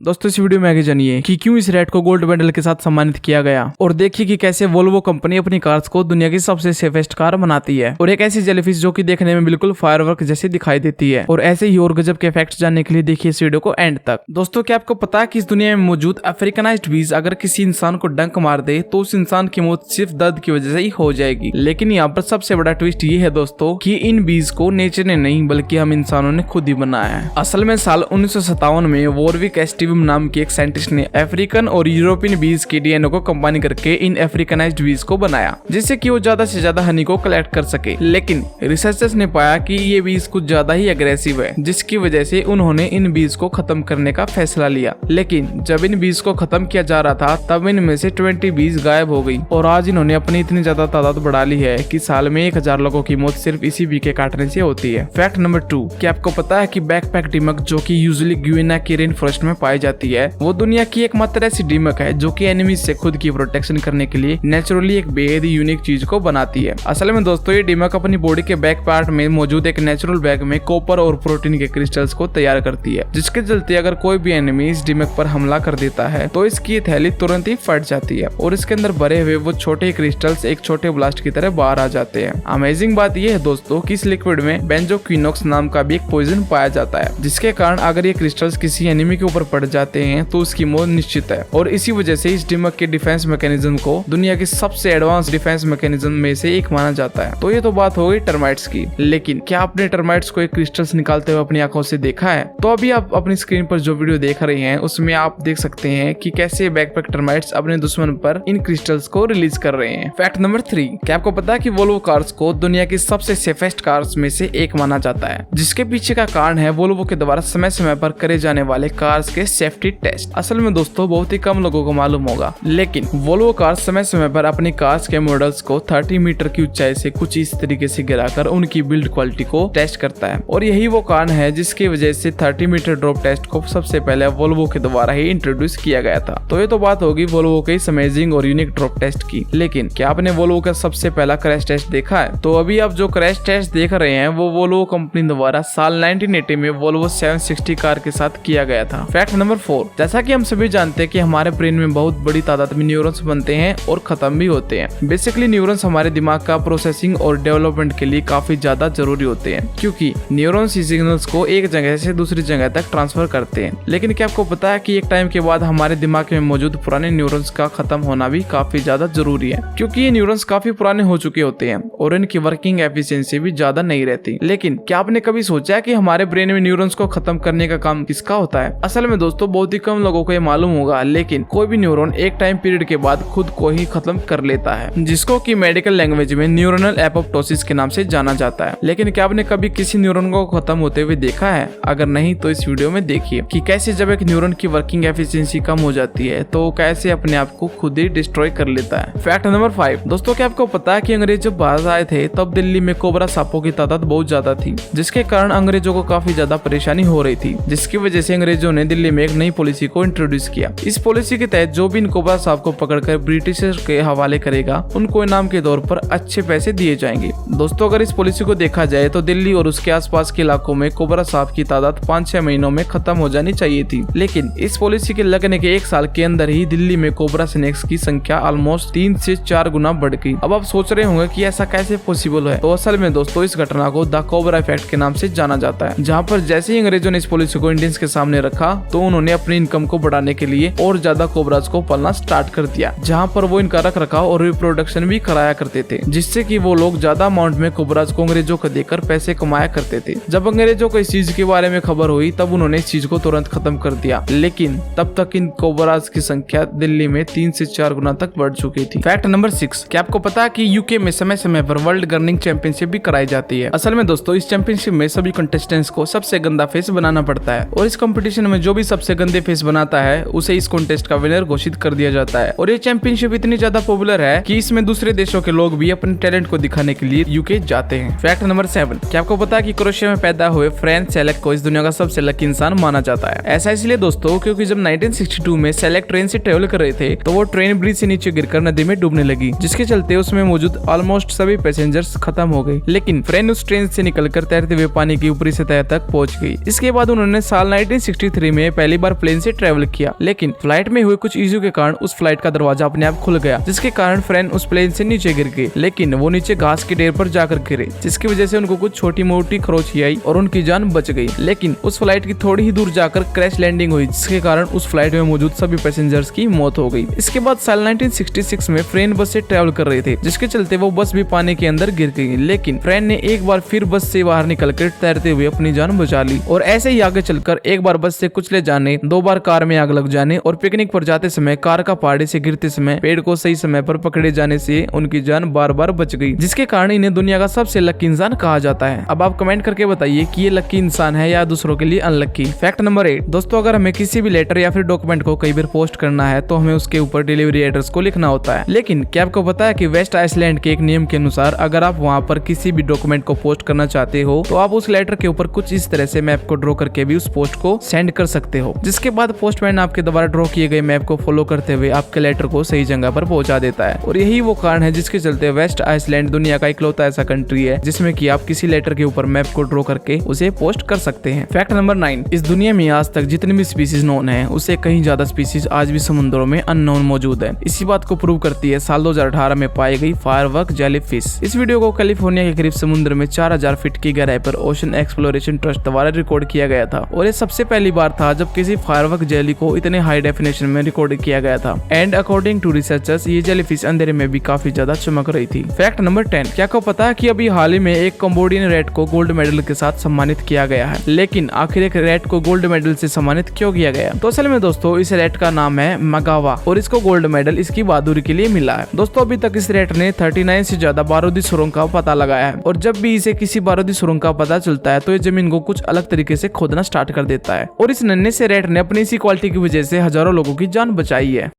दोस्तों इस वीडियो में आगे जानिए कि क्यों इस रेड को गोल्ड मेडल के साथ सम्मानित किया गया और देखिए कि कैसे वोल्वो कंपनी अपनी कार्स को दुनिया की सबसे सेफेस्ट कार बनाती है और एक ऐसी जेलीफिश जो कि देखने में बिल्कुल फायरवर्क जैसी दिखाई देती है। और ऐसे ही और गजब के इफेक्ट्स जानने के लिए देखिए इस वीडियो को एंड तक। दोस्तों क्या आपको पता है कि इस दुनिया में मौजूद अफ्रीकनाइज्ड बीज अगर किसी इंसान को डंक मार दे तो उस इंसान की मौत सिर्फ दर्द की वजह से ही हो जाएगी। लेकिन यहाँ पर सबसे बड़ा ट्विस्ट ये है दोस्तों कि इन बीज को नेचर ने नहीं बल्कि हम इंसानों ने खुद ही बनाया है। असल में साल 1957 में वॉरविक एस्टिवम नाम के एक साइंटिस्ट ने अफ्रीकन और यूरोपियन बीज के डीएनए को कंबाइन करके इन अफ्रीकनाइज्ड बीज को बनाया जिससे कि वो ज्यादा से ज्यादा हनी को कलेक्ट कर सके। लेकिन रिसर्चर्स ने पाया कि ये बीज कुछ ज्यादा ही एग्रेसिव है जिसकी वजह से उन्होंने इन बीज को खत्म करने का फैसला लिया। लेकिन जब इन बीज को खत्म किया जा रहा था तब इनमें से 20 बीज गायब हो गई और आज इन्होंने अपनी इतनी ज्यादा तादाद बढ़ा ली है कि साल में 1000 लोगों की मौत सिर्फ इसी बी के काटने से होती है। फैक्ट नंबर 2, क्या आपको पता है कि बैकपैक डीमक जो कि यूजुअली गुयाना के रेन फॉरेस्ट में पाई जाती है वो दुनिया की एकमात्र ऐसी डीमक है जो कि एनिमीज से खुद की प्रोटेक्शन करने के लिए नेचुरली एक बेहद ही यूनिक चीज को बनाती है। असल में दोस्तों ये डीमक अपनी बॉडी के बैक पार्ट में मौजूद एक नेचुरल बैग में कॉपर और प्रोटीन के क्रिस्टल्स को तैयार करती है जिसके चलते अगर कोई भी एनिमी इस डीमक पर हमला कर देता है तो इसकी थैली तुरंत ही फट जाती है और इसके अंदर भरे हुए वो छोटे क्रिस्टल्स एक छोटे ब्लास्ट की तरह बाहर आ जाते हैं। अमेजिंग बात यह है दोस्तों कि इस लिक्विड में बेंजोक्विनोक्स नाम का भी एक पॉइजन पाया जाता है जिसके कारण अगर ये क्रिस्टल्स किसी एनिमी के ऊपर पड़ जाते हैं तो उसकी मौत निश्चित है। और इसी वजह से इस डीमक के डिफेंस मैकेनिज्म को दुनिया की सबसे एडवांस डिफेंस मैकेनिज्म में से एक माना जाता है। तो ये तो बात हो गई टर्माइट्स की, लेकिन क्या आपने टर्माइट्स को एक क्रिस्टल्स निकालते हुए अपनी आंखों से देखा है? तो अभी आप अपनी स्क्रीन पर जो वीडियो देख रहे हैं उसमें आप देख सकते हैं कि कैसे बैकपैक टर्माइट्स अपने दुश्मन पर इन क्रिस्टल्स को रिलीज कर रहे हैं। फैक्ट नंबर 3, क्या आपको पता है कि वोल्वो कार्स को दुनिया की सबसे सेफेस्ट कार्स में से एक माना जाता है जिसके पीछे का कारण है वोल्वो के द्वारा समय समय पर करे जाने वाले कार्स के सेफ्टी टेस्ट। असल में दोस्तों बहुत ही कम लोगों को मालूम होगा लेकिन वोल्वो कार्स समय समय पर अपनी कार्स के मॉडल्स को 30 मीटर की ऊंचाई से कुछ इस तरीके से गिराकर उनकी बिल्ड क्वालिटी को टेस्ट करता है और यही वो कारण है जिसकी वजह से 30 मीटर ड्रॉप टेस्ट को सबसे पहले वोल्वो के द्वारा ही इंट्रोड्यूस किया गया था। तो ये तो बात होगी वोल्वो के इस अमेजिंग और यूनिक ड्रॉप टेस्ट की। लेकिन क्या आपने वोल्वो का सबसे पहला क्रैश टेस्ट देखा है? तो अभी आप जो क्रैश टेस्ट देख रहे हैं वो वोल्वो कंपनी द्वारा साल 1980 में वोल्वो 760 कार के साथ किया गया था। फैक्ट नंबर 4, जैसा कि हम सभी जानते हैं कि हमारे ब्रेन में बहुत बड़ी तादाद में न्यूरॉन्स बनते हैं और खत्म भी होते हैं। बेसिकली न्यूरॉन्स हमारे दिमाग का प्रोसेसिंग और डेवलपमेंट के लिए काफी ज्यादा जरूरी होते हैं क्योंकि न्यूरॉन्स सिग्नल्स को एक जगह से दूसरी जगह तक ट्रांसफर करते हैं। लेकिन क्या आपको पता है कि एक टाइम के बाद हमारे दिमाग में मौजूद पुराने न्यूरॉन्स का खत्म होना भी काफी ज्यादा जरूरी है क्योंकि ये न्यूरॉन्स काफी पुराने हो चुके होते हैं और इनकी वर्किंग एफिशिएंसी भी ज्यादा नहीं रहती। लेकिन क्या आपने कभी सोचा कि हमारे ब्रेन में न्यूरॉन्स को खत्म करने का काम किसका होता है? असल में दोस्तों बहुत ही कम लोगों को ये मालूम होगा लेकिन कोई भी न्यूरॉन एक टाइम पीरियड के बाद खुद को ही खत्म कर लेता है जिसको कि मेडिकल लैंग्वेज में न्यूरोनल एपोप्टोसिस के नाम से जाना जाता है। लेकिन क्या आपने कभी किसी न्यूरॉन को खत्म होते हुए देखा है? अगर नहीं तो इस वीडियो में देखिए कि कैसे जब एक न्यूरॉन की वर्किंग एफिशिएंसी कम हो जाती है तो कैसे अपने आप को खुद ही डिस्ट्रॉय कर लेता है। फैक्ट नंबर 5, दोस्तों क्या आपको पता है कि अंग्रेज जब बाहर आए थे तब दिल्ली में कोबरा सांपों की तादाद बहुत ज्यादा थी जिसके कारण अंग्रेजों को काफी ज्यादा परेशानी हो रही थी जिसकी वजह से अंग्रेजों ने दिल्ली में एक नई पॉलिसी को इंट्रोड्यूस किया। इस पॉलिसी के तहत जो भी इन कोबरा सांप को पकड़कर ब्रिटिशर्स के हवाले करेगा उनको इनाम के तौर पर अच्छे पैसे दिए जाएंगे। दोस्तों अगर इस पॉलिसी को देखा जाए तो दिल्ली और उसके आसपास के इलाकों में कोबरा सांप की तादाद 5-6 महीनों में खत्म हो जानी चाहिए थी। लेकिन इस पॉलिसी के लगने के 1 साल के अंदर ही दिल्ली में कोबरा स्नेक्स की संख्या ऑलमोस्ट 3 से 4 गुना बढ़ गई। अब आप सोच रहे होंगे कि ऐसा कैसे पॉसिबल है? तो असल में दोस्तों इस घटना को द कोबरा इफेक्ट के नाम से जाना जाता है जहाँ पर जैसे ही अंग्रेजों ने इस पॉलिसी को इंडियंस के सामने रखा तो उन्होंने अपनी इनकम को बढ़ाने के लिए और ज्यादा कोबराज को पालना स्टार्ट कर दिया जहाँ पर वो इनका रख रखाव और रिप्रोडक्शन भी कराया करते थे जिससे कि वो लोग ज्यादा अमाउंट में कोबराज को अंग्रेजों को देकर पैसे कमाया करते थे। जब अंग्रेजों को इस चीज के बारे में खबर हुई तब उन्होंने इस चीज को तुरंत खत्म कर दिया लेकिन तब तक इन कोबराज की संख्या दिल्ली में 3 से 4 गुना तक बढ़ चुकी थी। फैक्ट नंबर 6, क्या आपको पता है कि यूके में समय समय पर वर्ल्ड गर्निंग चैंपियनशिप भी कराई जाती है? असल में दोस्तों इस चैंपियनशिप में सभी कंटेस्टेंट्स को सबसे गंदा फेस बनाना पड़ता है और इस कंपटीशन में जो भी सबसे गंदे फेस बनाता है उसे इस कॉन्टेस्ट का विनर घोषित कर दिया जाता है। और ये चैंपियनशिप इतनी ज्यादा पॉपुलर है कि इसमें दूसरे देशों के लोग भी अपने टैलेंट को दिखाने के लिए यूके जाते हैं। फैक्ट नंबर 7, क्या आपको पता है कि क्रोएशिया में पैदा हुए फ्रेंच सेलेक को इस दुनिया का सबसे लकी इंसान माना जाता है? ऐसा इसलिए दोस्तों क्योंकि जब 1962 में सेलेक ट्रेन से ट्रेवल कर रहे थे तो वो ट्रेन ब्रिज से नीचे गिरकर नदी में डूबने लगी जिसके चलते उसमें मौजूद ऑलमोस्ट सभी पैसेंजर्स खत्म हो गए। लेकिन फ्रेंच उस ट्रेन से निकलकर तैरते हुए पानी की ऊपरी सतह तक पहुंच गई। इसके बाद उन्होंने साल 1963 में पहली बार प्लेन से ट्रेवल किया, लेकिन फ्लाइट में हुए कुछ इश्यू के कारण उस फ्लाइट का दरवाजा अपने आप खुल गया, जिसके कारण फ्रेंड उस प्लेन से नीचे गिर गए। लेकिन वो नीचे घास के ढेर पर जाकर गिरे, जिसकी वजह से उनको कुछ छोटी मोटी खरोंच आई और उनकी जान बच गई। लेकिन उस फ्लाइट की थोड़ी ही दूर जाकर क्रैश लैंडिंग हुई, जिसके कारण उस फ्लाइट में मौजूद सभी पैसेंजर्स की मौत हो गई। इसके बाद साल 1966 में फ्रेंड बस से ट्रेवल कर रहे थे, जिसके चलते वो बस भी पानी के अंदर गिर गई। लेकिन फ्रेंड ने एक बार फिर बस से बाहर निकलकर तैरते हुए अपनी जान बचा ली। और ऐसे ही आगे चलकर एक बार बस से कुचले जाने, 2 बार कार में आग लग जाने और पिकनिक पर जाते समय कार का पहाड़ी से गिरते समय पेड़ को सही समय पर पकड़े जाने से उनकी जान बार बार बच गई, जिसके कारण इन्हें दुनिया का सबसे लकी इंसान कहा जाता है। अब आप कमेंट करके बताइए कि ये लकी इंसान है या दूसरों के लिए अनलकी। फैक्ट नंबर 8 दोस्तों, अगर हमें किसी भी लेटर या फिर डॉक्यूमेंट को कई बार पोस्ट करना है तो हमें उसके ऊपर डिलीवरी एड्रेस को लिखना होता है। लेकिन क्या आपको पता है कि वेस्ट आइसलैंड के एक नियम के अनुसार अगर आप वहाँ पर किसी भी डॉक्यूमेंट को पोस्ट करना चाहते हो तो आप उस लेटर के ऊपर कुछ इस तरह से मैप को ड्रॉ करके भी उस पोस्ट को सेंड कर सकते हो, जिसके बाद पोस्टमैन आपके द्वारा ड्रॉ किए गए मैप को फॉलो करते हुए आपके लेटर को सही जगह पर पहुंचा देता है। और यही वो कारण है जिसके चलते वेस्ट आइसलैंड दुनिया का इकलौता ऐसा कंट्री है जिसमें कि आप किसी लेटर के ऊपर मैप को ड्रॉ करके उसे पोस्ट कर सकते हैं। फैक्ट नंबर 9 इस दुनिया में आज तक जितनी भी स्पीसीज नोन है उससे कहीं ज्यादा स्पीसीज आज भी समुद्रों में अननोन मौजूद है। इसी बात को प्रूव करती है साल 2018 में पाई गई फायरवर्क जेलीफिश। इस वीडियो को कैलिफोर्निया के करीब समुद्र में 4000 फीट की गहराई पर ओशन एक्सप्लोरेशन ट्रस्ट द्वारा रिकॉर्ड किया गया था और ये सबसे पहली बार था जब किसी फायरवर्क जेली को इतने हाई डेफिनेशन में रिकॉर्ड किया गया था। एंड अकॉर्डिंग टू रिसर्चर्स ये जेलीफिश अंधेरे में भी काफी ज्यादा चमक रही थी। फैक्ट नंबर 10 क्या आपको पता है कि अभी हाल ही में एक कंबोडियन रैट को गोल्ड मेडल के साथ सम्मानित किया गया है। लेकिन आखिर एक रैट को गोल्ड मेडल से सम्मानित क्यों किया गया? तो असल में दोस्तों इस रैट का नाम है मगावा और इसको गोल्ड मेडल इसकी बहादुरी के लिए मिला है। दोस्तों अभी तक इस रैट ने 39 से ज्यादा बारूदी सुरंग का पता लगाया है और जब भी इसे किसी बारूदी सुरंग का पता चलता है तो ये जमीन को कुछ अलग तरीके से खोदना स्टार्ट कर देता है। और इस नन्हे से रैट ने अपनी इसी क्वालिटी की वजह से हजारों लोगों की जान बचाई है।